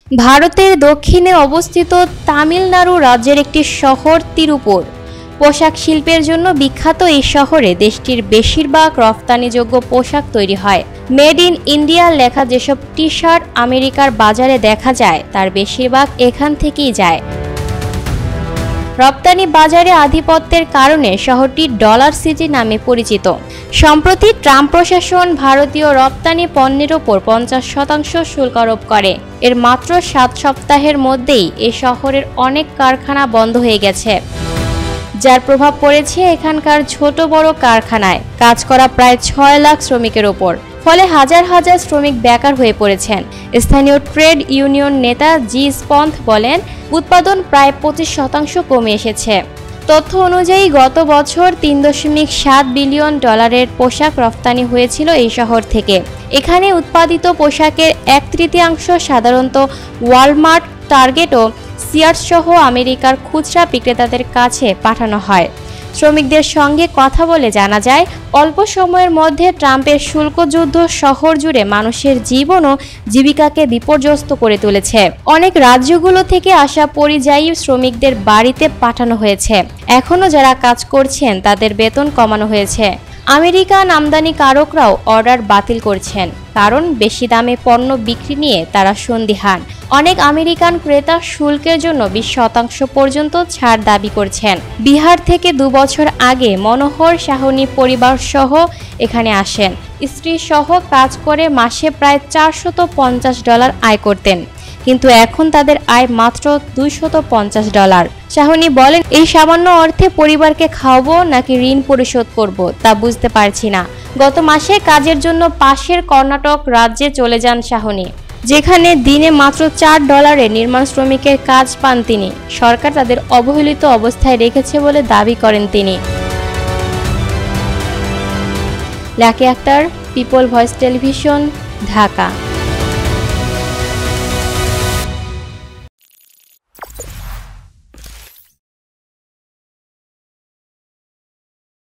ভারতের দক্ষিণে অবস্থিত তামিলনাড়ু রাজ্যের একটি শহর তিরুপুর। পোশাক শিল্পের জন্য বিখ্যাত এই শহরে দেশটির বেশিরভাগ রফতানিযোগ্য পোশাক তৈরি হয়। মেড ইন ইন্ডিয়া লেখা যেসব টি শার্ট আমেরিকার বাজারে দেখা যায় তার বেশিরভাগ এখান থেকেই যায়। রপ্তানি বাজারে আধিপত্যের কারণে শহরটি ডলার সিটি নামে পরিচিত। সম্প্রতি ট্রাম্প প্রশাসন ভারতীয় রপ্তানি পণ্যের ওপর 50% শুল্ক আরোপ করে। এর মাত্র 7 সপ্তাহের মধ্যেই এ শহরের অনেক কারখানা বন্ধ হয়ে গেছে, যার প্রভাব পড়েছে এখানকার ছোট বড় কারখানায় কাজ করা প্রায় 6 লাখ শ্রমিকের ওপর। ফলে হাজার হাজার শ্রমিক বেকার হয়ে পড়েছেন। স্থানীয় ট্রেড ইউনিয়ন নেতা জি স্পন্থ বলেন, উৎপাদন প্রায় 25% কমে এসেছে। তথ্য অনুযায়ী গত বছর $3.7 বিলিয়ন পোশাক রফতানি হয়েছিল এই শহর থেকে। এখানে উৎপাদিত পোশাকের 1/3 সাধারণত ওয়ালমার্ট, টার্গেট ও সিয়ার্স সহ আমেরিকার খুচরা বিক্রেতাদের কাছে পাঠানো হয়। শ্রমিকদের সঙ্গে কথা বলে জানা যায়, অল্প সময়ের মধ্যে ট্রাম্পের শুল্ক যুদ্ধ শহর জুড়ে মানুষের জীবন ও জীবিকাকে বিপর্যস্ত করে তুলেছে। অনেক রাজ্যগুলো থেকে আসা পরিযায়ী শ্রমিকদের বাড়িতে পাঠানো হয়েছে। এখনও যারা কাজ করছেন তাদের বেতন কমানো হয়েছে। আমেরিকান আমদানিকারকরাও অর্ডার বাতিল করছেন, কারণ বেশি দামে পণ্য বিক্রি নিয়ে তারা সন্দিহান। অনেক আমেরিকান ক্রেতা শুল্কের জন্য 20% পর্যন্ত ছাড় দাবি করছেন। বিহার থেকে 2 বছর আগে মনোহর সাহনী পরিবার সহ এখানে আসেন। স্ত্রী সহ কাজ করে মাসে প্রায় $450 আয় করতেন, কিন্তু এখন তাদের আয় মাত্র $250। সাহনী বলেন, এই সামান্য অর্থে পরিবারকে খাওয়াবো নাকি ঋণ পরিশোধ করব তা বুঝতে পারছি না। গত মাসে কাজের জন্য পাশের কর্ণাটক রাজ্যে চলে যান সাহনী, যেখানে দিনে মাত্র $4 নির্মাণ শ্রমিকের কাজ পান তিনি। সরকার তাদের অবহেলিত অবস্থায় রেখেছে বলে দাবি করেন তিনি। Lucky Akter, people voice television, Dhaka.